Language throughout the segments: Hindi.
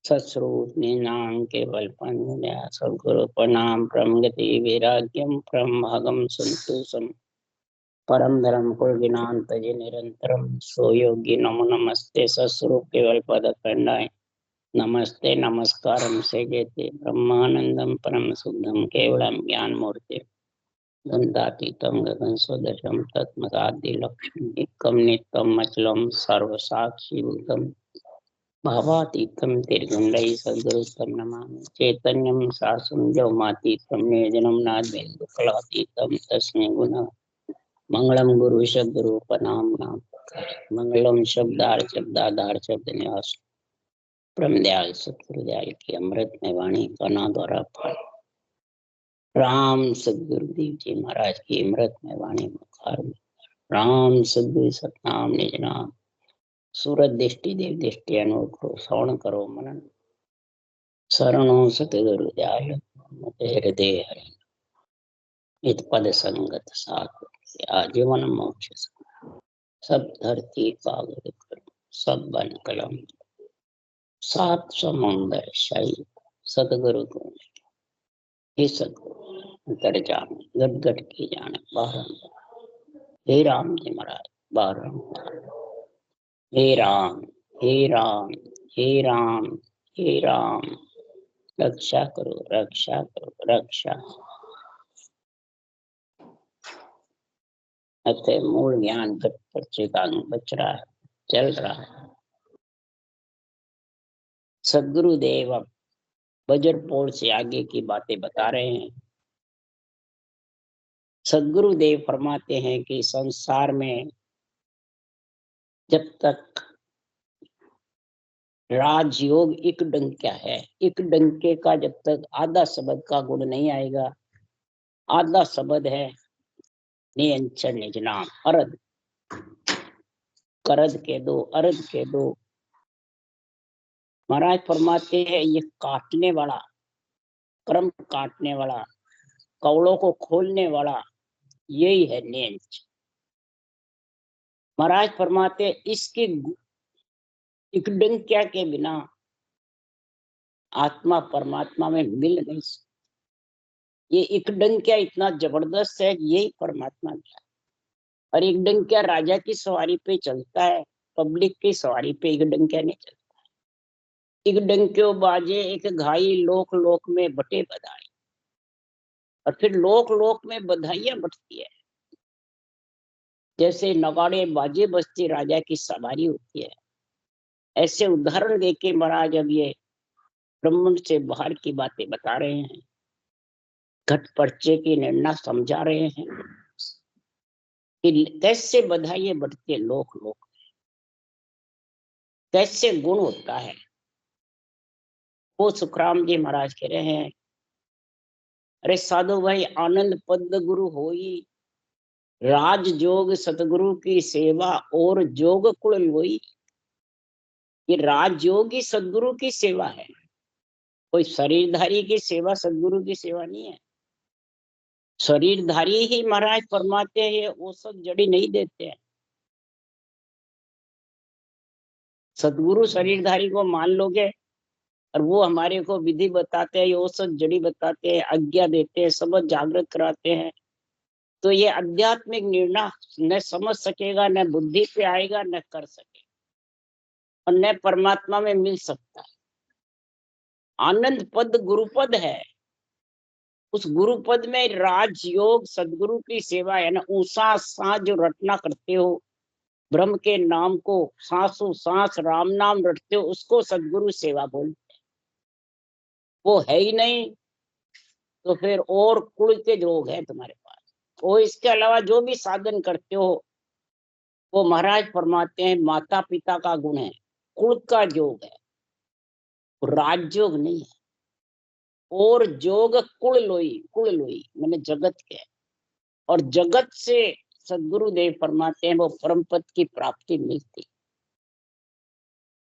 सत्स्वरूप निनाम केवल पंद्या सद्गुरु प्रणाम परम गति वैराग्यम परम भागम संतोषम परम धर्म कुल ज्ञान तजे निरंतरम सो योगी नमो नमस्ते सत्स्वरूप केवल पद खंडाय नमस्ते नमस्कारम से जेते ब्रह्मानंदम परम शुद्धम केवलम ज्ञान मूर्ति गंधातीतम गगन सदृशम तत्मदादि लक्ष्मी एकम नित्यम अचलम सर्व साक्षी भूतम भावातीतम तिर्गुंडई सद्गुरुतम नमामि चैतन्यम शासम जौमातीतम निर्जनम नाद्वैतकलातीतम तस्मै गुण मंगलम गुरु शब्द रूप नाम नाम मंगलम शब्दाधार शब्द निवास परम दयाल सतगुरुदयाल की अमृत में वाणी कना द्वारा पाठ राम सदगुरुदेव जी महाराज की अमृत में वाणी मुखार में राम सदगुरु सतनाम निज नाम सूरत दृष्टि देव दृष्टि अनूठो श्रवण करो मनन शरणो सतगुरु दयाल हृदय हरि इत पद संगत साथ आजीवन मोक्ष सब धरती कागज करो सब बन कलम सात समुंदर शाही सतगुरु को हे सतगुरु कर जान गट गट की जाने बारंबार हे राम जी महाराज बारंबार हे राम हे राम हे राम हे राम रक्षा करो रक्षा करो रक्षा। अतः मूल ज्ञान प्रचेतांग बच रहा है चल रहा है। सदगुरुदेव अब बजरपोल से आगे की बातें बता रहे हैं। सदगुरुदेव फरमाते हैं कि संसार में जब तक राजयोग एक डंका है, एक डंके का जब तक आधा शब्द का गुण नहीं आएगा, आधा शब्द है नियंचर निज नाम अरद करद के दो अरद के दो। महाराज फरमाते हैं ये काटने वाला कर्म काटने वाला कवड़ों को खोलने वाला यही है नियंच। महाराज फरमाते इसके एक डंक्या के बिना आत्मा परमात्मा में मिल नहीं सकती। ये एक डंक्या इतना जबरदस्त है, यही परमात्मा क्या। और एक डंक्या राजा की सवारी पे चलता है, पब्लिक की सवारी पे एक डंक्या नहीं चलता। एक डंक्यो बाजे एक घाई लोक लोक में बटे बधाई, और फिर लोक लोक में बधाइयां बटती है। जैसे नगाड़े बाजे बजते राजा की सवारी होती है, ऐसे उदाहरण देके महाराज अब ये ब्रह्मांड से बाहर की बातें बता रहे हैं, घट पर्चे की निर्णय समझा रहे हैं कि कैसे बधाइयां बढ़ती है लोक लोक, कैसे गुण होता है। वो सुखराम जी महाराज कह रहे हैं, अरे साधु भाई आनंद पद गुरु होई, राज जोग सतगुरु की सेवा और जोग कुल लोई। ये राजयोग ही सदगुरु की सेवा है, कोई शरीरधारी की सेवा सदगुरु की सेवा नहीं है। शरीरधारी ही महाराज फरमाते हैं वो सब जड़ी नहीं देते हैं। सदगुरु शरीरधारी को मान लोगे और वो हमारे को विधि बताते हैं, ये औसत जड़ी बताते हैं, आज्ञा देते हैं, सबक जागृत कराते हैं, तो ये आध्यात्मिक निर्णय न समझ सकेगा, न बुद्धि पे आएगा, न कर सकेगा, और न परमात्मा में मिल सकता है। आनंद पद गुरुपद है, उस गुरुपद में राजयोग सदगुरु की सेवा है ना। ऊषा सांस जो रटना करते हो ब्रह्म के नाम को, सांसों सांस राम नाम रटते हो, उसको सदगुरु सेवा बोलते हैं। वो है ही नहीं तो फिर और कुल के रोग है तुम्हारे पास। वो इसके अलावा जो भी साधन करते हो वो महाराज फरमाते हैं माता पिता का गुण है, कुल का जोग है, राजयोग नहीं है। और जोग कुल लोई मैंने जगत के, और जगत से सदगुरुदेव फरमाते हैं वो परम पद की प्राप्ति मिलती।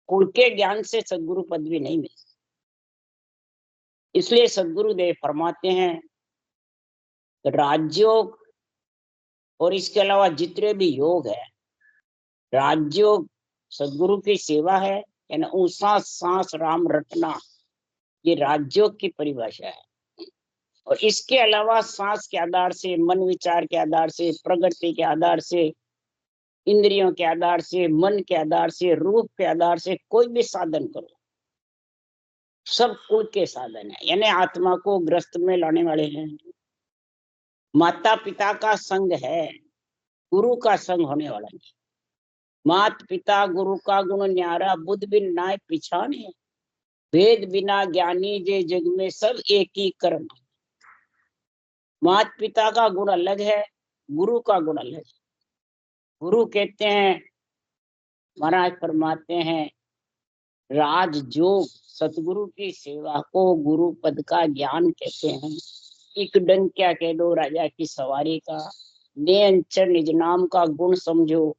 कुल के ज्ञान से सदगुरु पद भी नहीं मिलती। इसलिए सदगुरुदेव फरमाते हैं राजयोग और इसके अलावा जितने भी योग है, राजयोग सदगुरु की सेवा है, यानी ऊंसा सांस राम रटना, ये राजयोग की परिभाषा है। और इसके अलावा सांस के आधार से, मन विचार के आधार से, प्रगति के आधार से, इंद्रियों के आधार से, मन के आधार से, रूप के आधार से कोई भी साधन करो, सब कुल के साधन है, यानी आत्मा को ग्रस्त में लाने वाले हैं। माता पिता का संग है, गुरु का संग होने वाला नहीं। मात पिता गुरु का गुण न्यारा, बुद्ध बिन नाय पिछाने, भेद बिना ज्ञानी जे जग में सब एक ही कर्म। मात पिता का गुण अलग है, गुरु का गुण अलग है। गुरु कहते हैं, महाराज फरमाते हैं, राजयोग सतगुरु की सेवा को गुरु पद का ज्ञान कहते हैं। एक डंक्या कह दो राजा की सवारी का, नियंचर निज नाम का गुण समझो,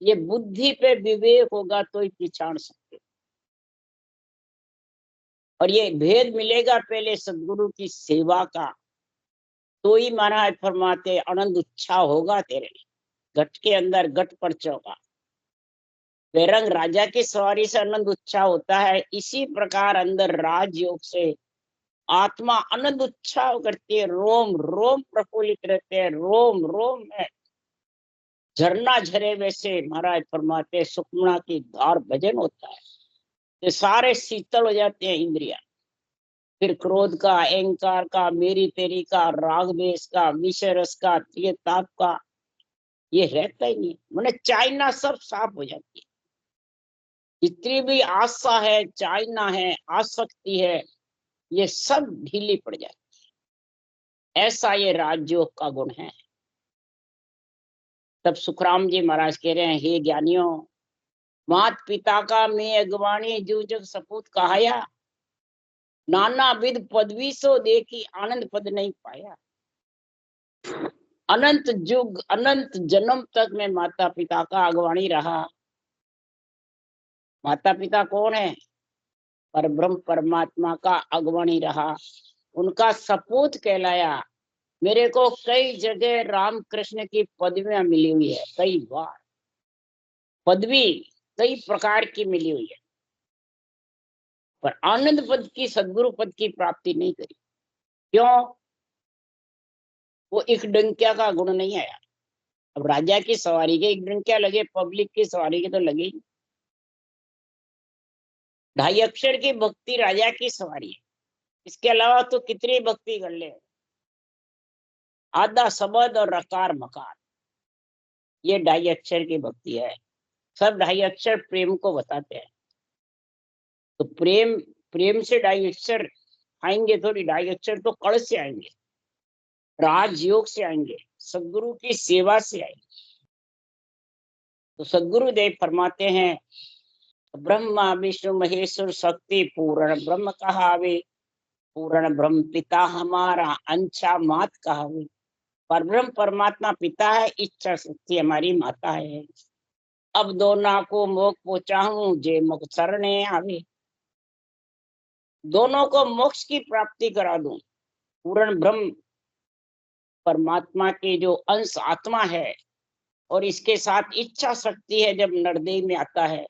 ये बुद्धि पे विवेक होगा तो ही पहचान सकते। और ये भेद मिलेगा पहले सदगुरु की सेवा का, तो ही महाराज फरमाते आनंद उत्साह होगा तेरे, घट के अंदर घट पर चौका। बेरंग राजा की सवारी से आनंद उत्साह होता है, इसी प्रकार अंदर राजयोग से आत्मा आनंद उत्साह करती है, रोम रोम प्रफुल्लित रहते हैं, रोम रोम में झरना झरे वैसे महाराज फरमाते सुखमना की धार भजन होता है, ये सारे शीतल हो जाते हैं इंद्रिया। फिर क्रोध का, अहंकार का, मेरी तेरी का, राग द्वेष का, विषय रस का, ये ताप का, ये रहता ही नहीं, मैंने चाइना सब साफ हो जाती है। जितनी भी आशा है, चाइना है, आसक्ति है, ये सब ढीली पड़ जाती है। ऐसा ये राजयोग का गुण है। तब सुखराम जी महाराज कह रहे हैं, हे ज्ञानियों, मात पिता का मैं अगवानी जो जग सपूत कहाया, नाना विध पदवी सो देखी आनंद पद नहीं पाया। अनंत युग अनंत जन्म तक मैं माता पिता का अगवानी रहा। माता पिता कौन है? पर ब्रह्म परमात्मा का अगवानी रहा, उनका सपूत कहलाया। मेरे को कई जगह राम कृष्ण की पदवियां मिली हुई है, कई बार पदवी कई प्रकार की मिली हुई है, पर आनंद पद की, सदगुरु पद की प्राप्ति नहीं करी। क्यों? वो एक डंकिया का गुण नहीं आया। अब राजा की सवारी के एक डंकिया लगे, पब्लिक की सवारी के तो लगे ही। 2.5 अक्षर की भक्ति राजा की सवारी है, इसके अलावा तो कितनी भक्ति कर ले। आधा शब्द और रकार मकार, ये 2.5 अक्षर की भक्ति है। सब 2.5 अक्षर प्रेम को बताते हैं, तो प्रेम प्रेम से 2.5 अक्षर आएंगे थोड़ी, 2.5 अक्षर तो कड़ से आएंगे, राजयोग से आएंगे, सदगुरु की सेवा से आएंगे। तो सदगुरु देव फरमाते हैं, ब्रह्मा विष्णु महेश्वर शक्ति पूर्ण ब्रह्म कहावे, पूर्ण ब्रह्म पिता हमारा अंशा मात कहावे। पर ब्रह्म परमात्मा पिता है, इच्छा शक्ति हमारी माता है। अब दोनों को मोक्ष पहुंचाऊं जे मुख शरणे आवे, दोनों को मोक्ष की प्राप्ति करा दूं। पूर्ण ब्रह्म परमात्मा के जो अंश आत्मा है, और इसके साथ इच्छा शक्ति है, जब नरदेह में आता है,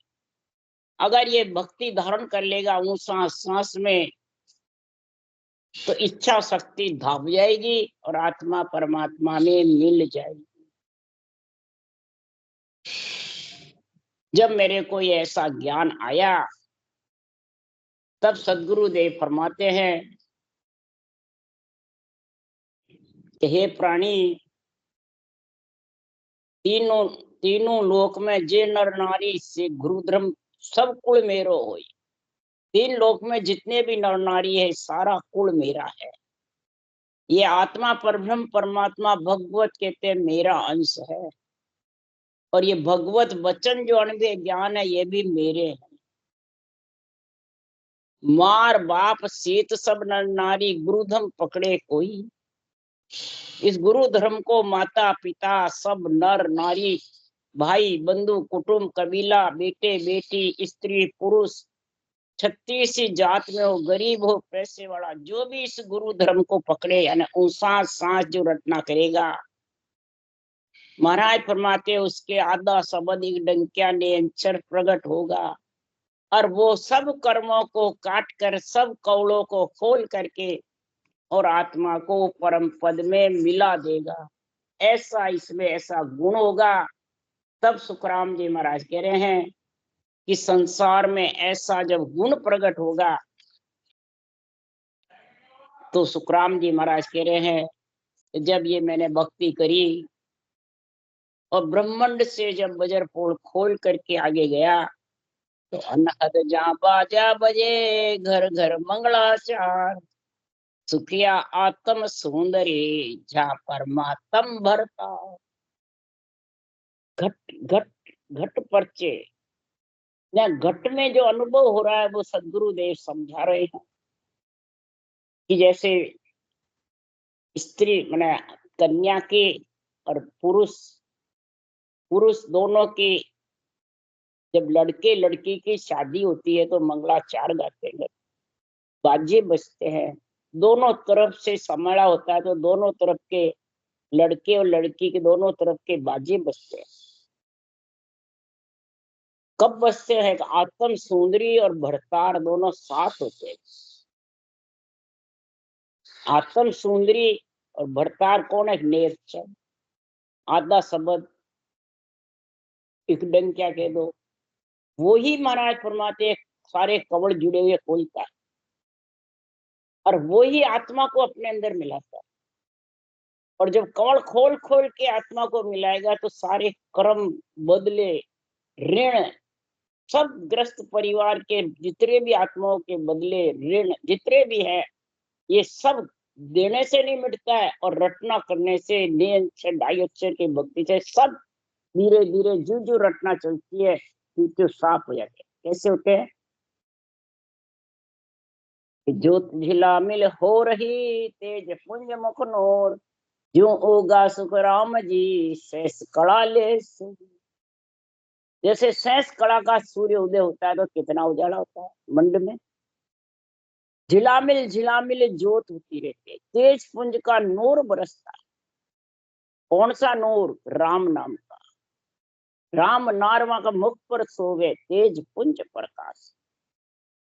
अगर ये भक्ति धारण कर लेगा ऊंचा सांस में, तो इच्छा शक्ति धाप जाएगी और आत्मा परमात्मा में मिल जाएगी। जब मेरे को ये ऐसा ज्ञान आया, तब सदगुरु देव फरमाते हैं कि हे प्राणी, तीनों तीनों लोक में जे नर नारी से गुरु धर्म सब कुल मेरो होई। 3 लोक में जितने भी नर नारी है, सारा कुल मेरा है। ये आत्मा परब्रह्म परमात्मा भगवत कहते हैं मेरा अंश है, और ये भगवत वचन जो अनुभव ज्ञान है, ये भी मेरे हैं। मार बाप सीत सब नर नारी, गुरु धर्म पकड़े कोई। इस गुरु धर्म को माता पिता सब नर नारी, भाई बंधु कुटुंब कबीला, बेटे बेटी, स्त्री पुरुष, 36 जात में हो, गरीब हो पैसे वाला, जो भी इस गुरु धर्म को पकड़े, यानी ऊंसा सांस जो रटना करेगा, महाराज फरमाते उसके आधा शब्द एक डंकिया ने अक्षर प्रकट होगा। और वो सब कर्मों को काट कर, सब कौड़ों को खोल करके और आत्मा को परम पद में मिला देगा। ऐसा इसमें ऐसा गुण होगा। तब सुखराम जी महाराज कह रहे हैं कि संसार में ऐसा जब गुण प्रकट होगा, तो सुखराम जी महाराज कह रहे हैं जब ये मैंने भक्ति करी और ब्रह्मांड से जब बजर पोल खोल करके आगे गया, तो अनहद जहाँ बाजा बजे, घर घर मंगलाचार, सुखिया आत्म सुंदरी, जहाँ परमात्म भरता। घट घट घट परचे, या घट में जो अनुभव हो रहा है वो सदगुरुदेव समझा रहे हैं कि जैसे स्त्री माने कन्या के और पुरुष पुरुष दोनों की जब लड़के लड़की की शादी होती है तो मंगलाचार गाते हैं, बाजे बजते हैं, दोनों तरफ से समाड़ा होता है, तो दोनों तरफ के लड़के और लड़की के दोनों तरफ के बाजे बजते हैं। कब बजते हैं? आत्म सुंदरी और भरतार दोनों साथ होते हैं। आत्म सुंदरी और भरतार कौन है? नेत्र, आधा शब्द एक डंग क्या कह दो, वो ही महाराज फरमाते हैं सारे कवड़ जुड़े हुए खोलता है, और वो ही आत्मा को अपने अंदर मिलाता है। और जब कवड़ खोल खोल के आत्मा को मिलाएगा तो सारे कर्म, बदले, ऋण, सब ग्रस्त परिवार के जितने भी आत्माओं के बदले ऋण जितने भी है, ये सब देने से नहीं मिटता है, और रटना करने से, नियंत्रण ढाई अक्षर की भक्ति से सब धीरे धीरे जो जो रटना चलती है तो साफ हो जाते हैं। कैसे होते हैं? ज्योत झिलामिल हो रही, तेज पुंज मुखनोर, जो ओगा सुख राम जी, शेष कड़ा ले सो। जैसे शेष कड़ा का सूर्य उदय होता है तो कितना उजाला होता है मंड में। झिलामिल झिलामिल ज्योत होती रहती है, तेज पुंज का नूर बरसता है। कौन सा नूर? राम नाम का। राम नारमा का मुख पर सोवे, तेज पुंज प्रकाश।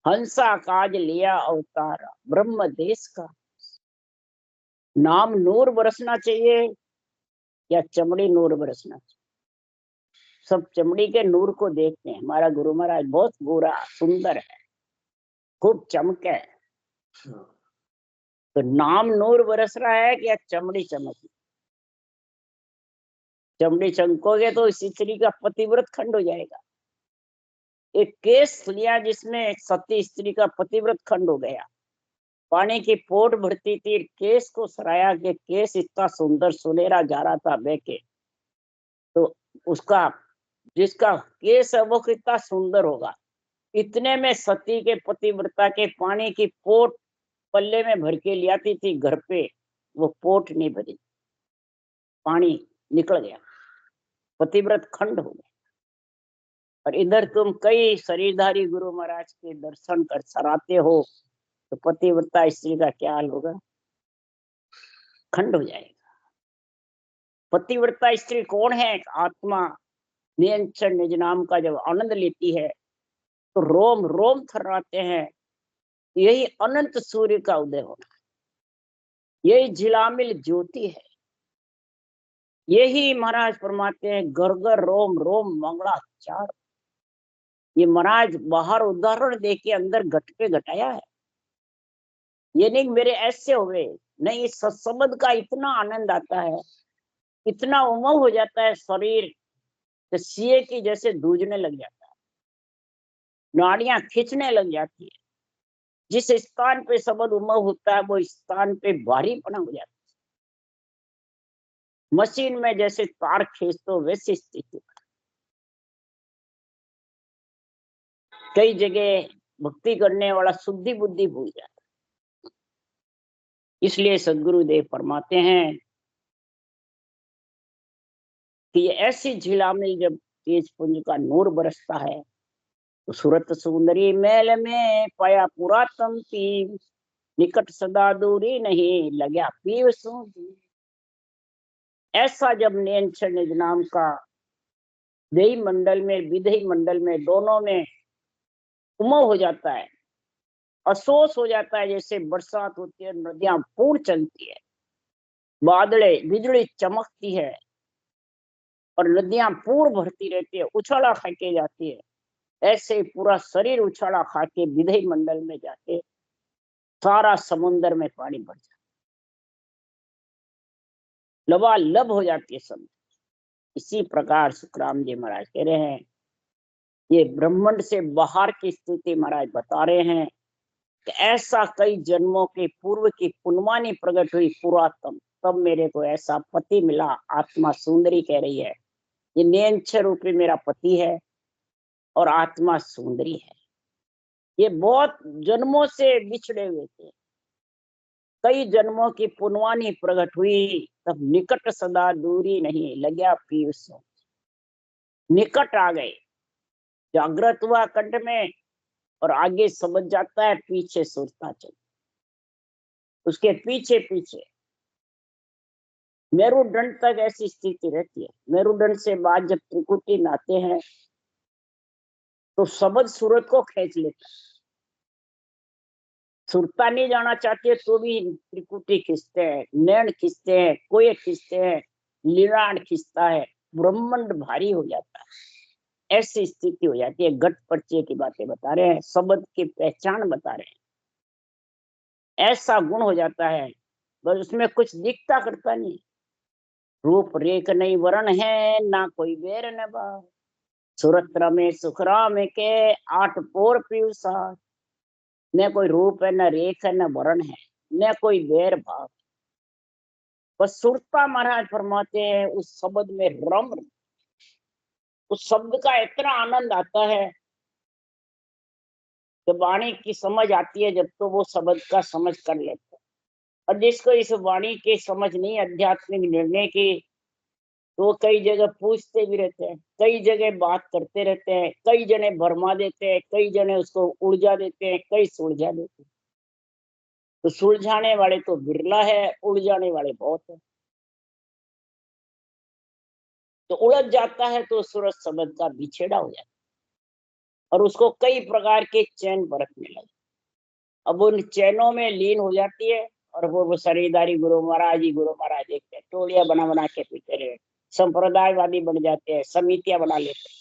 हंसा काज लिया अवतारा, ब्रह्म देश का। नाम नूर बरसना चाहिए या चमड़ी नूर बरसना चाहिए? सब चमड़ी के नूर को देखते हैं। हमारा गुरु महाराज बहुत गोरा सुंदर है, खूब चमके, तो नाम नूर बरस रहा है कि या चमड़ी चमक? चमड़ी चमकोगे तो इसी स्त्री का पतिव्रत खंड हो जाएगा। एक केस लिया जिसमें सती स्त्री का पतिव्रत खंड हो गया। पानी की पोट भरती थी, केस को सराया के केस इतना सुंदर सुनहरा जा रहा था बहके, तो उसका जिसका केस है वो कितना सुंदर होगा। इतने में सती के पतिव्रता के पानी की पोट पल्ले में भर के ले आती थी घर पे, वो पोट नहीं भरी, पानी निकल गया, पतिव्रत खंड हो गया। और इधर तुम कई शरीरधारी गुरु महाराज के दर्शन कर सराते हो, तो पतिव्रता स्त्री का क्या हाल होगा? खंड हो जाएगा। पतिव्रता स्त्री कौन है? आत्मा नियंत्रण निज नाम का जब आनंद लेती है तो रोम रोम थर्राते हैं। यही अनंत सूर्य का उदय होना, यही झिलामिल ज्योति है। यही महाराज फरमाते हैं घर घर रोम रोम मंगलाचार। ये महाराज बाहर उदाहरण दे के अंदर घट पे घटाया है। ये नहीं मेरे ऐसे हुए, नहीं, इस सत्संग का इतना आनंद आता है, इतना उमंग हो जाता है, शरीर सीए की जैसे दूजने लग जाता है, नाड़ियां खींचने लग जाती है। जिस स्थान पे शब्द उमंग होता है वो स्थान पे भारीपना हो जाता है। मशीन में जैसे तार खींचते वैसी स्थिति। कई जगह भक्ति करने वाला शुद्धि बुद्धि भूल जाता है। इसलिए सदगुरुदेव फरमाते हैं कि ये ऐसी झिलामिल जब तेज पुंज का नूर बरसता है तो सूरत सुंदरी मैल में पाया पुरातन पीव, निकट सदा दूरी नहीं लग्या पीव सूझी। ऐसा जब नियंत्रण निज नाम का देही मंडल में विधेय मंडल में दोनों में उमंग हो जाता है, अफसोस हो जाता है। जैसे बरसात होती है, नदियां पूर्ण चलती है, बादले बिजली चमकती है और नदियां पूर्ण भरती रहती है, उछाला खाके जाती है। ऐसे ही पूरा शरीर उछाला खाके विधेय मंडल में जाके सारा समुन्द्र में पानी भर जाता, लबालब हो जाती है सब। इसी प्रकार सुखराम जी महाराज कह रहे हैं, ये ब्रह्मांड से बाहर की स्थिति महाराज बता रहे हैं कि ऐसा कई जन्मों के पूर्व की पुनवानी प्रकट हुई पुरातन, तब मेरे को ऐसा पति मिला। आत्मा सुंदरी कह रही है, ये नेंछ रूपी मेरा पति है और आत्मा सुंदरी है। ये बहुत जन्मों से बिछड़े हुए थे, कई जन्मों की पुनवानी प्रकट हुई, तब निकट सदा दूरी नहीं लग्या पीयूष, निकट आ गए, जागृत हुआ कंठ में और आगे समझ जाता है, पीछे सोचता चल, उसके पीछे पीछे मेरुदंड तक ऐसी स्थिति रहती है। मेरुदंड से बाद जब त्रिकुटी नाते हैं तो शब्द सूरत को खींच लेता है, सुरता नहीं जाना चाहते तो भी त्रिकुटी खींचते हैं, नैन खींचते हैं, कोये खींचते हैं, लीलाड़ खींचता है, ब्रह्मांड भारी हो जाता है। ऐसी स्थिति हो जाती है। घट परिचय की बातें बता रहे हैं, शब्द की पहचान बता रहे हैं। ऐसा गुण हो जाता है, बस उसमें कुछ दिखता करता नहीं। रूप रेख नहीं वरण है, ना कोई बेर न भाव, सूरत में सुखराम के आठ पोर पीयूषा। न कोई रूप है, न रेख है, न वरण है, न कोई बेर भाव, बस सुरता महाराज फरमाते हैं उस शब्द में रम। उस शब्द का इतना आनंद आता है कि वाणी की समझ आती है जब तो वो शब्द का समझ कर लेते हैं। और जिसको इस वाणी की समझ नहीं आध्यात्मिक निर्णय की, तो कई जगह पूछते भी रहते हैं, कई जगह बात करते रहते हैं, कई जने भरमा देते हैं, कई जने उसको उलझा देते हैं, कई सुलझा देते हैं। तो सुलझाने वाले तो बिरला है, उलझाने वाले बहुत है। तो उलझ जाता है तो सूरज शब्द का बिछेड़ा हो जाता है और उसको कई प्रकार के चैन बरतने लगे। अब उन चैनों में लीन हो जाती है और वो शरीरदारी गुरु महाराज ही गुरु महाराज देखते हैं, टोलियां बना बना के पीते रहे, संप्रदायवादी बन जाते हैं, समितियां बना लेते हैं।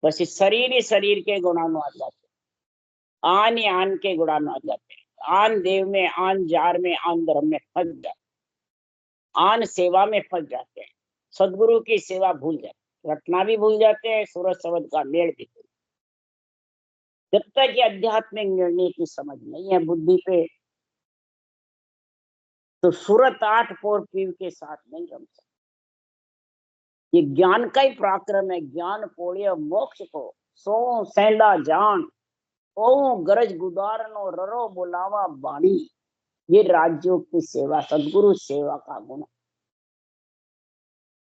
बस इस शरीर ही शरीर के गुणानुवाद जाते हैं, आन ही आन के गुणानुवाद जाते हैं, आन देव में, आन जार में, आन धर्म में फंस जाते हैं, आन सेवा में फंस जाते हैं, सदगुरु की सेवा भूल जाते हैं, रटना भी भूल जाते हैं, सूरज शब्द का मेल भी भूल। जब तक ये आध्यात्मिक निर्णय की समझ नहीं है बुद्धि पे, तो सूरत आठ पोर पीव के साथ नहीं रम सकते। ये ज्ञान का ही पराक्रम है, ज्ञान पोड़िय मोक्ष को, सो सैंदा जान, ओ गरज गुदारनो ररो बुलावा बाणी। ये राज्यों की सेवा, सदगुरु सेवा का गुण।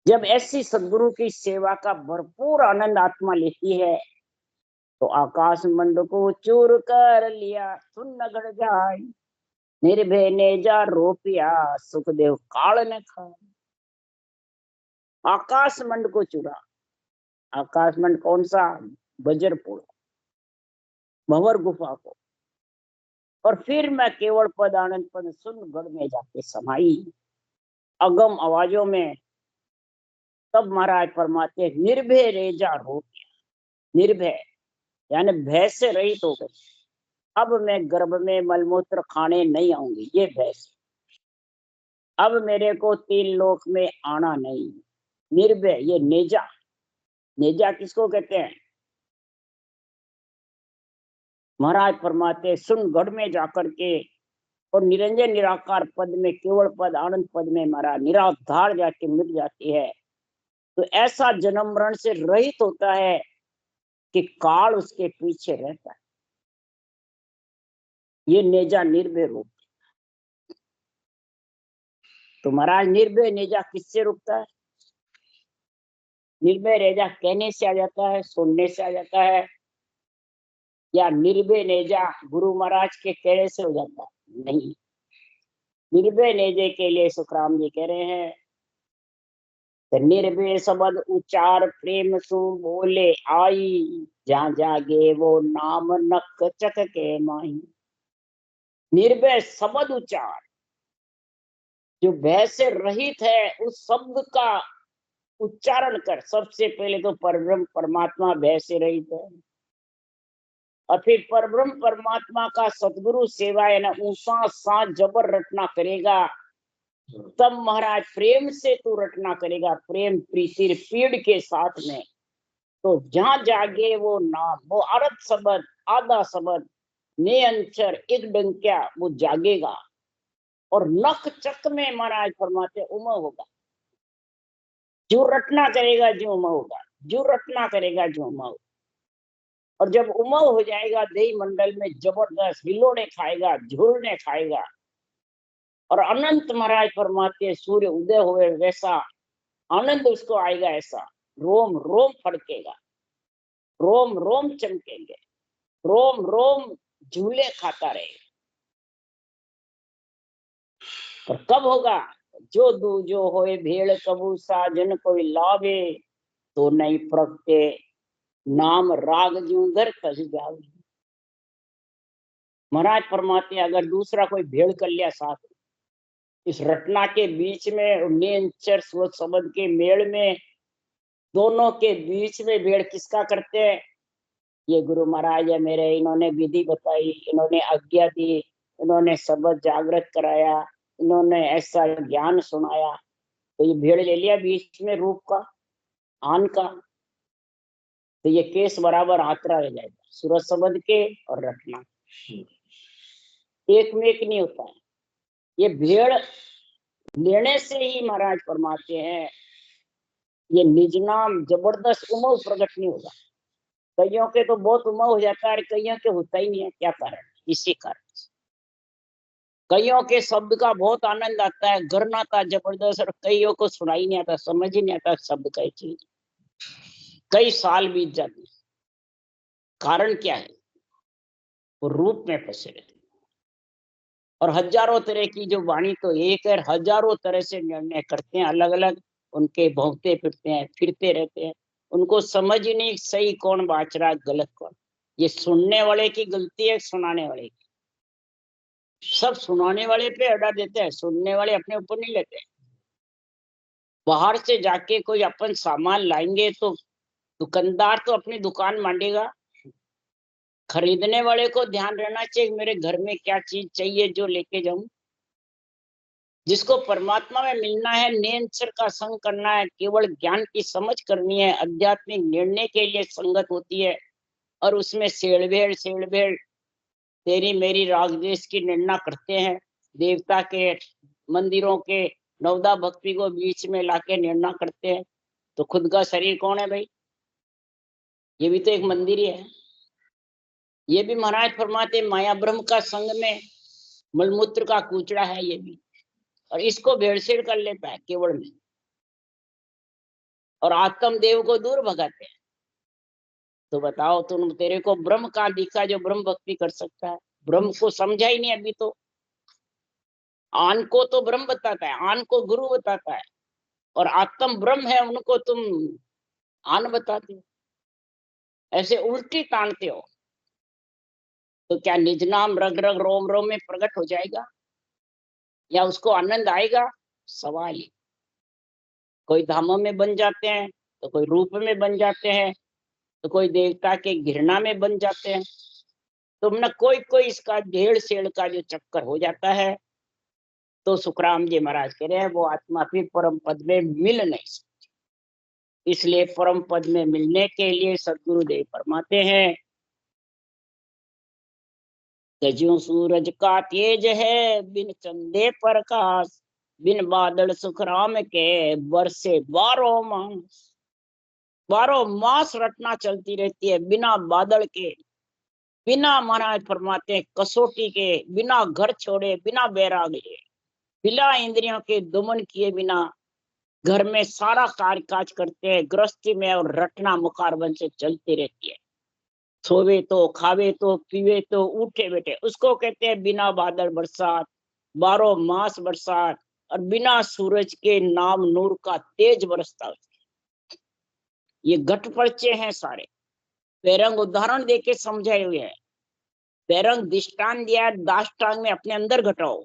जब ऐसी सदगुरु की सेवा का भरपूर आनंद आत्मा लेती है तो आकाश मंड को चूर कर लिया सुन गढ़ जाए, निर्भय ने जा रोपिया सुखदेव काल ने खा। आकाश मंड को चुरा, आकाश मंड कौन सा? बजरपुर, भंवर गुफा को। और फिर मैं केवल पद आनंद पद सुन गढ़ में जाके समाई, अगम आवाजों में। तब महाराज फरमाते निर्भय रेजा रोपिया, निर्भय यानी भय से रहित हो गई। अब मैं गर्भ में मलमूत्र खाने नहीं आऊंगी, ये भय से। अब मेरे को तीन लोक में आना नहीं, निर्भय। ये नेजा, नेजा किसको कहते हैं? महाराज फरमाते सुन गढ़ में जाकर के और निरंजन निराकार पद में, केवल पद आनंद पद में महाराज निराधार जाके मिट जाती है, तो ऐसा जन्म मरण से रहित होता है कि काल उसके पीछे रहता है। ये नेजा निर्भय रूप। तो महाराज निर्भय नेजा किससे रुकता है? निर्भय नेजा कहने से आ जाता है, सुनने से आ जाता है, या निर्भय नेजा गुरु महाराज के कहने से हो जाता है? नहीं। निर्भय नेजे के लिए सुखराम जी कह रहे हैं तो निर्भय शब्द उच्चार प्रेम सु बोले आई, जहाँ जागे वो नाम नक चक के माई। निर्भय शब्द उच्चार, जो भय से रहित है उस शब्द का उच्चारण कर। सबसे पहले तो परब्रह्म परमात्मा भय से रहित है, और फिर परब्रह्म परमात्मा का सतगुरु सेवा है ना, ऊषा सांस जबर रटना करेगा, तब महाराज प्रेम से तू रटना करेगा, प्रेम प्रीति पीड़ के साथ में। तो जहां जागे वो नाम, वो अर्थ शब्द आधा शब्द ने अंचर एक डंक्या वो जागेगा, और नख चक में महाराज फरमाते उमंग होगा। जो रटना करेगा जो उमंग होगा, जो रटना करेगा जो उमंग होगा। और जब उमंग हो जाएगा देही मंडल में जबरदस्त हिलोड़े खाएगा, झूलने खाएगा, और अनंत महाराज फरमाते सूर्य उदय हुए वैसा आनंद उसको आएगा, ऐसा रोम रोम फड़केगा, रोम रोम चमकेंगे, रोम रोम झूले खाता रहेगा। और कब होगा? जो दूजो होए भेड़ कबू साजन कोई लावे, तो नहीं प्रगटे नाम राग जू घर कस जावे। महाराज फरमाते अगर दूसरा कोई भेड़ कर लिया साथ, इस रटना के बीच में नेचर शब्द के मेल में, दोनों के बीच में भेड़ किसका करते हैं? ये गुरु महाराज है मेरे, इन्होंने विधि बताई, इन्होंने आज्ञा दी, इन्होंने शब्द जागृत कराया, इन्होंने ऐसा ज्ञान सुनाया, तो ये भेड़ ले लिया बीच में रूप का, आन का, तो ये केस बराबर आकरा रह जाएगा। सूरज शब्द के और रटना एक में एक नहीं होता है। ये भेड़ लेने से ही महाराज फरमाते हैं ये निज नाम जबरदस्त उमंग प्रकट नहीं होगा। कईयों के तो बहुत उमंग हो जाता है, कईयों के होता ही नहीं है। क्या कारण? इसी कारण कईयों के शब्द का बहुत आनंद आता है, घर नाता जबरदस्त, और कईयों को सुनाई नहीं आता, समझ ही नहीं आता शब्द का चीज। कई साल बीत जाते, कारण क्या है? वो रूप में फंसे रहते, और हजारों तरह की जो वाणी तो एक है, हजारों तरह से निर्णय करते हैं अलग अलग, उनके भौंकते फिरते हैं, फिरते रहते हैं, उनको समझ ही नहीं सही कौन बाच रहा गलत कौन। ये सुनने वाले की गलती है, सुनाने वाले की। सब सुनाने वाले पे अड्डा देते हैं, सुनने वाले अपने ऊपर नहीं लेते। बाहर से जाके कोई अपन सामान लाएंगे तो दुकानदार तो अपनी दुकान मांडेगा, खरीदने वाले को ध्यान रहना चाहिए मेरे घर में क्या चीज चाहिए जो लेके जाऊं। जिसको परमात्मा में मिलना है, नेचर का संग करना है, केवल ज्ञान की समझ करनी है, आध्यात्मिक निर्णय के लिए संगत होती है, और उसमें सेड़भेड़ तेरी मेरी रागद्वेष की निर्णय करते हैं। देवता के मंदिरों के नवदा भक्ति को बीच में लाके निर्णय करते हैं। तो खुद का शरीर कौन है भाई? ये भी तो एक मंदिर ही है। ये भी महाराज फरमाते माया ब्रह्म का संग में मलमूत्र का कूचड़ा है ये भी, और इसको भेड़सेड़ कर लेता है केवल में, और आत्म देव को दूर भगाते हैं। तो बताओ तुम, तेरे को ब्रह्म का दिखा जो ब्रह्म भक्ति कर सकता है? ब्रह्म को समझा ही नहीं अभी तो। आन को तो ब्रह्म बताता है, आन को गुरु बताता है, और आत्म ब्रह्म है उनको तुम आन बताते हो, ऐसे उल्टी तानते हो। तो क्या निज नाम रग रग रोम रोम में प्रकट हो जाएगा, या उसको आनंद आएगा? सवाल ही। कोई धामों में बन जाते हैं, तो कोई रूप में बन जाते हैं, तो कोई देवता के घृणा में बन जाते हैं, तो न कोई कोई इसका ढेड़ शेड़ का जो चक्कर हो जाता है। तो सुखराम जी महाराज कह रहे हैं वो आत्मा फिर परम पद में मिल नहीं सकती। इसलिए परम पद में मिलने के लिए सदगुरुदेव फरमाते हैं गजू सूरज का तेज है बिन चंदे प्रकाश, बिन बादल सुखराम के बरसे 12 मास। 12 मास रटना चलती रहती है बिना बादल के, बिना महाराज फरमाते हैं कसौटी के, बिना घर छोड़े, बिना बैराग लिए, बिना इंद्रियों के दमन किए बिना घर में सारा कार्य काज करते हैं गृहस्थी में, और रटना मुखारबन से चलती रहती है। सोवे तो, खावे तो, पीवे तो, उठे बैठे, उसको कहते हैं बिना बादल बरसात, 12 मास बरसात। और बिना सूरज के नाम नूर का तेज बरसता है। ये घट पर्चे हैं सारे। बेरंग उदाहरण देके समझाए हुए हैं। बेरंग दृष्टान दिया है, दाष्टांग में अपने अंदर घटाओ।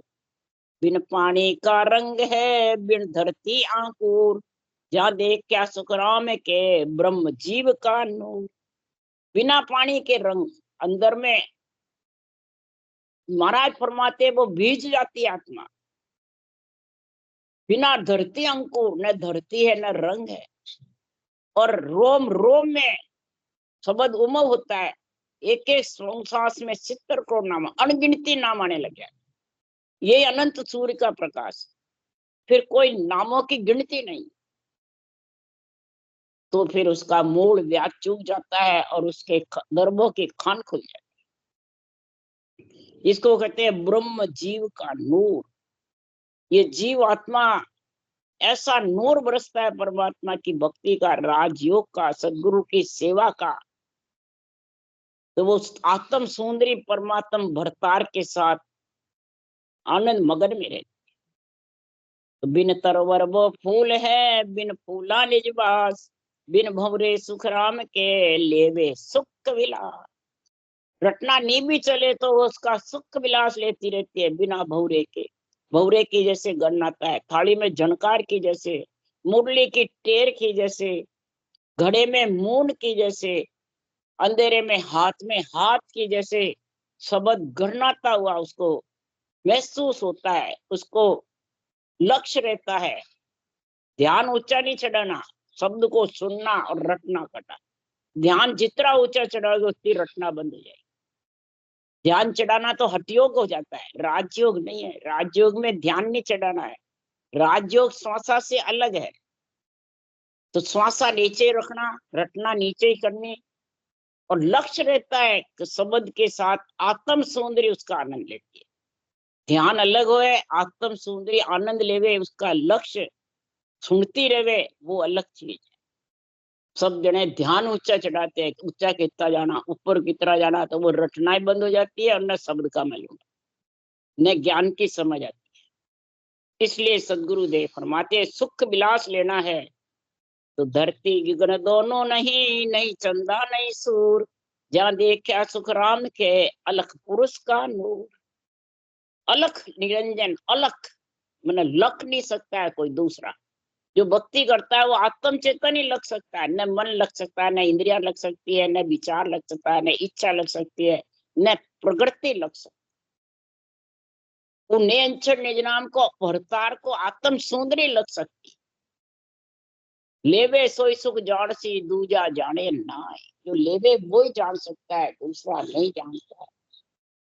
बिन पानी का रंग है, बिन धरती आंकुर, जहाँ देख क्या सुखराम के ब्रह्म जीव का नूर। बिना पानी के रंग अंदर में महाराज फरमाते वो भीज जाती है आत्मा। बिना धरती अंकुर, न धरती है न रंग है। और रोम रोम में शब्द उमव होता है। एक एक श्वास में 70 करोड़ नाम, अनगिनती नाम आने लगे। ये अनंत सूर्य का प्रकाश, फिर कोई नामों की गिनती नहीं। तो फिर उसका मूल व्याज चूक जाता है और उसके गर्भों की खान खुल जाती है। इसको कहते हैं ब्रह्म जीव का नूर। ये जीव आत्मा ऐसा नूर बरसता है परमात्मा की भक्ति का, राजयोग का, सदगुरु की सेवा का। तो वो आत्म सुंदरी परमात्म भरतार के साथ आनंद मगन में रहते। तो बिन तरवर वो फूल है, बिन फूला निज बास, बिन भंवरे सुख राम के लेवे सुख विलास। रटना नी भी चले तो उसका सुख विलास लेती रहती है बिना भंवरे के। भंवरे की जैसे गन्नाता है, थाली में झनकार की जैसे, मुरली की टेर की जैसे, घड़े में मून की जैसे, अंधेरे में हाथ की जैसे शब्द गणनाता हुआ उसको महसूस होता है, उसको लक्ष्य रहता है। ध्यान ऊंचा नहीं चढ़ाना, शब्द को सुनना और रटना पड़ता। ध्यान जितना ऊंचा चढ़ाओगे उतनी रटना बंद हो जाएगी। ध्यान चढ़ाना तो हठयोग हो जाता है, राजयोग नहीं है। राजयोग में ध्यान नहीं चढ़ाना है। राजयोग श्वासा से अलग है। तो श्वासा नीचे रखना, रटना नीचे ही करनी, और लक्ष्य रहता है कि शब्द के साथ आत्म सौंदर्य उसका आनंद लेती है। ध्यान अलग होए, आत्म सौंदर्य आनंद लेवे, उसका लक्ष्य सुनती रहे, वो अलग चीज है। सब जने ध्यान ऊंचा चढ़ाते हैं, ऊंचा कितना जाना, ऊपर कितना जाना, तो वो रटना ही बंद हो जाती है और न शब्द का मालूम न ज्ञान की समझ आती है। इसलिए सदगुरु देव फरमाते हैं, सुख विलास लेना है तो धरती गगन दोनों नहीं, नहीं चंदा नहीं सूर, जहाँ देखा सुख राम के अलख पुरुष का नूर। अलख निरंजन, अलख मैंने लख नहीं सकता है कोई दूसरा। जो भक्ति करता है वो आत्म चेतन ही लग सकता है, न मन लग सकता है, न इंद्रिया लग सकती है, न विचार लग सकता है, न इच्छा लग सकती है, न प्रकृति लग सकती है। वो निज नाम को भरतार को आत्म सुंदरी लग सकती। लेवे सोई सुख जान सी, दूजा जाने नाय। जो लेवे वो ही जान सकता है, दूसरा नहीं जानता है।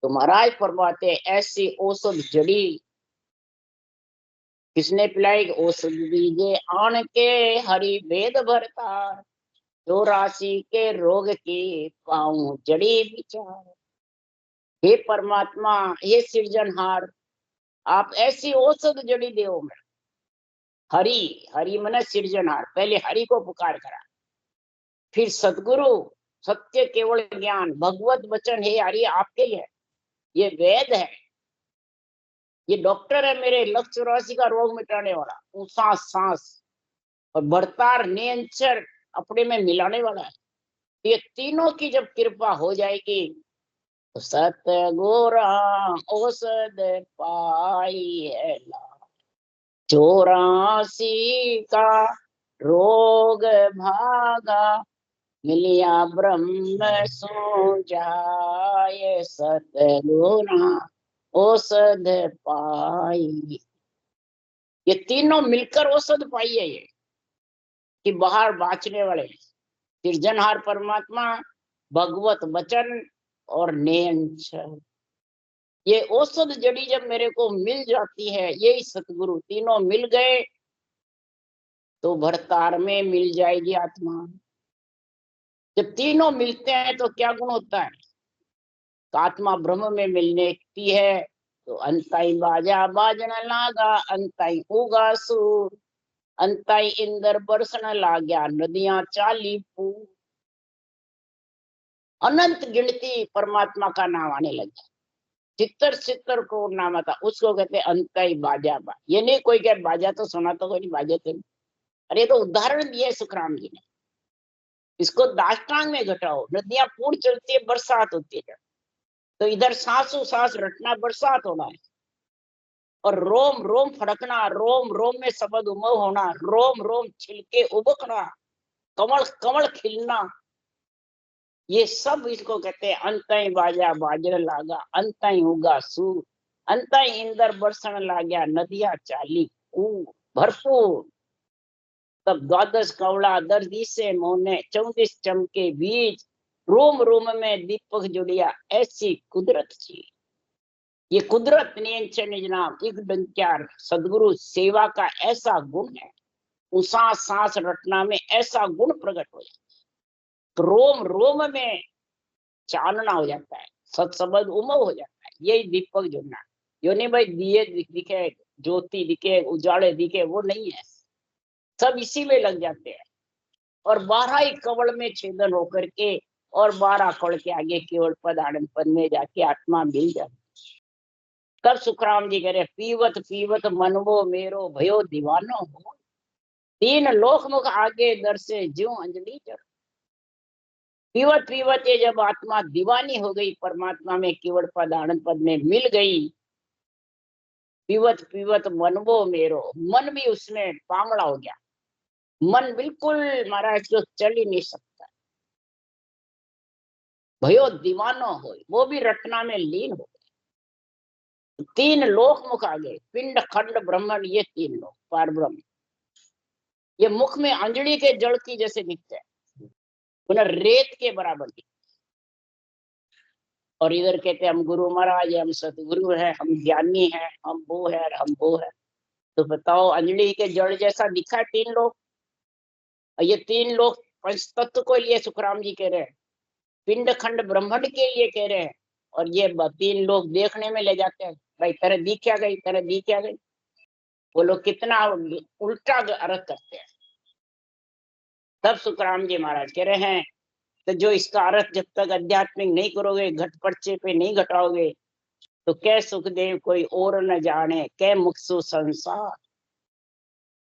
तो महाराज फरमाते ऐसी औषध जड़ी किसने पिलाई? औषध दीजे आन के हरि वेद भरतार, जो राशि के रोग की पाऊं जड़ी विचार। हे परमात्मा, हे सृजनहार, आप ऐसी औषध जड़ी देव में। हरि, हरि मन सृजनहार, पहले हरि को पुकार करा, फिर सदगुरु, सत्य केवल ज्ञान, भगवत वचन है हरि आपके ही है। ये वेद है, ये डॉक्टर है मेरे लक्ष्य राशि का रोग मिटाने वाला, सांस सांस और भरतार नियंत्रण अपने में मिलाने वाला है। ये तीनों की जब कृपा हो जाएगी तो सतगुरा औषध पाई है, 84 का रोग भागा, मिलिया ब्रह्म सो जाए, सतगुरा औषध पाई। ये तीनों मिलकर औषध पाई है, ये कि बाहर बाँचने वाले सृजनहार परमात्मा, भगवत वचन और नियंत्रण। ये औषध जड़ी जब मेरे को मिल जाती है, यही सतगुरु तीनों मिल गए तो भरतार में मिल जाएगी आत्मा। जब तीनों मिलते हैं तो क्या गुण होता है? तो आत्मा ब्रह्म में मिलने की है तो अंताई बाजा बाजन लागा, अंताई उगा सूर, अंताई इंदर बरसन लाग्या, नदियां चाली पूर। अनंत गिनती परमात्मा का नाम आने लगा। छितर छितर करोड़ नामा था, उसको कहते अंतई बाजा बा। ये नहीं कोई कहे बाजा तो सुना तो कोई नहीं, बाजे तो नहीं। अरे ये तो उदाहरण दिया है सुखराम जी ने। इसको दाष्टांग में घटाओ, नदियां पूर्ण चलती है, बरसात होती है, तो इधर सांसों सांस रटना, बरसात होना है। और रोम रोम फड़कना, रोम रोम में शब्द उमव होना, रोम रोम छिलके उबकना, कमल कमल खिलना, ये सब इसको कहते हैं अंतई बाजा बाजर लागा, अंतई उगा सूर, अंतई इंदर बरसन लाग्या, नदिया चाली भरपूर। तब द्वादश कवड़ा दर्दी से मोने 34 चमके बीज, रोम रोम में दीपक जुड़िया, ऐसी कुदरत थी। ये कुदरत नियंत्रण निजनाम एक डंचार सदगुरु सेवा का ऐसा गुण है। उसा सांस रटना में ऐसा गुण प्रकट हो जाता है, तो रोम रोम में चानना हो जाता है, सत्सबद उमव हो जाता है। यही दीपक जुड़ना। यो नहीं भाई दिए दिखे, ज्योति दिखे, उजाले दिखे, वो नहीं है। सब इसी में लग जाते हैं। और 12 ही कवड़ में छेदन होकर के, और 12 कवड़ के आगे केवल पद आनंद पद में जाके आत्मा मिल जाती। तब सुखराम जी कह रहे पीवत पीवत मनवो मेरो भयो दीवानो हो, 3 लोक मुख आगे दर से ज्यों अंजलि चढ़। पीवत पीवत ये जब आत्मा दीवानी हो गई परमात्मा में, केवल पद आनंद पद में मिल गई, पीवत पीवत मनवो मेरो, मन भी उसमें पांगड़ा हो गया। मन बिल्कुल महाराज जो चल ही नहीं सकता। भयो दीवानो हो, वो भी रटना में लीन हो गए। 3 लोक मुख आ गए, पिंड खंड ब्रह्मण, ये 3 लोक पार ब्रह्म। ये मुख में अंजलि के जड़ की जैसे दिखते हैं, उन्हें रेत के बराबर दिखते। और इधर कहते हैं हम गुरु महाराज, हम सतगुरु है, हम ज्ञानी है, हम वो है, हम वो है। तो बताओ अंजलि के जड़ जैसा दिखा है 3 लोग। ये 3 लोग पंच तत्व को लिए सुखराम जी कह रहे हैं, पिंड खंड ब्रह्मंड के लिए कह रहे हैं। और ये 3 लोग देखने में ले जाते हैं, भाई तेरे दी क्या गई, तेरे दी क्या गई। वो लोग कितना उल्टा अर्थ करते हैं। तब सुखराम जी महाराज कह रहे हैं तो जो इसका अर्थ जब तक आध्यात्मिक नहीं करोगे, घट पर्चे पे नहीं घटाओगे, तो कै सुखदेव कोई और न जाने, कै मुक्सु संसार।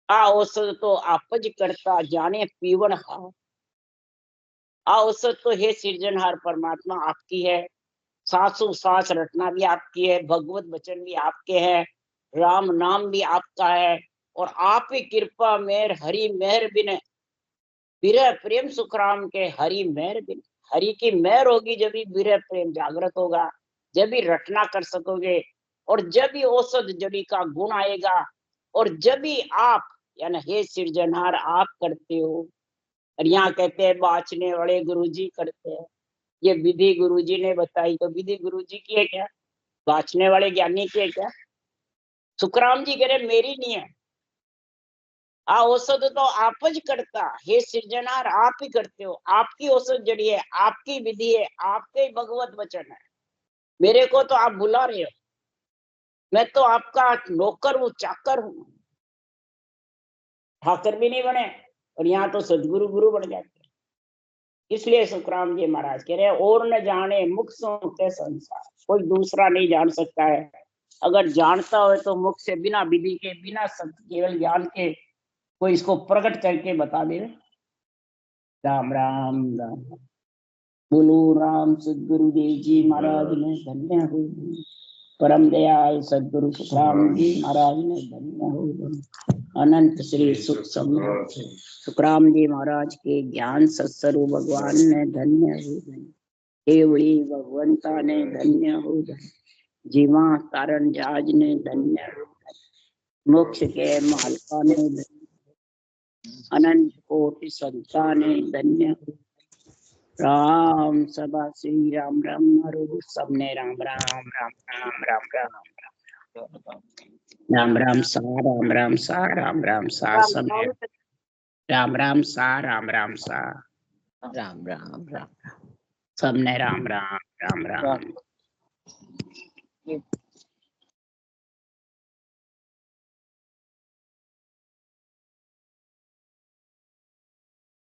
आ औसत तो आपज करता जाने पीवन हार। आ औसत तो हे सृजनहार परमात्मा आपकी है, सांसों सांस रटना भी आपकी है, भगवत वचन भी आपके हैं, राम नाम भी आपका है। और आप ही कृपा मेहर हरि मेहर बिन, विरह प्रेम सुखराम के हरि मेहर बिन। हरि की मेहर होगी जब भी विरह प्रेम जागृत होगा, जब भी रटना कर सकोगे, और जब भी औसत जड़ी का गुण आएगा, और जब भी आप यानी हे सृजनहार आप करते हो। और यहाँ कहते हैं बाँचने वाले गुरुजी करते हैं। ये विधि गुरुजी ने बताई, तो विधि गुरुजी की है क्या, बाँचने वाले ज्ञानी की है क्या। सुखराम जी कह रहे मेरी नहीं है। आ औसत तो आप ज करता, हे सृजनहार आप ही करते हो, आपकी औसत जड़ी है, आपकी विधि है, आपके भगवत वचन है। मेरे को तो आप बुला रहे हो, मैं तो आपका नौकर हूँ, चाकर हूँ। ठाकर भी नहीं बने, और यहाँ तो सदगुरु गुरु बन जाते। इसलिए सुखराम जी महाराज कह रहे और न जाने मुख सो के संसार, कोई दूसरा नहीं जान सकता है। अगर जानता हो तो मुख से बिना विधि के, बिना सत्य केवल ज्ञान के कोई इसको प्रकट करके बता दे। राम राम राम। बोलो राम सदगुरुदेव जी महाराज ने धन्य हो। परम दयाल सदगुरु सुखराम जी महाराज ने धन्य हो। अनंत श्री सुख समृद्ध सुखराम जी महाराज के ज्ञान सत्स्वरूप भगवान ने धन्य हो। केवड़ी भगवंता ने धन्य हो। जीवा तारण जहाज ने धन्य हो। मोक्ष के मालका ने अनंत कोटि संता ने धन्य हो। राम सभा श्री राम राम हरो सबने राम राम राम राम राम राम राम राम सा राम राम सा राम राम सा सबने राम राम सा राम राम सा राम राम राम सबने राम राम राम राम।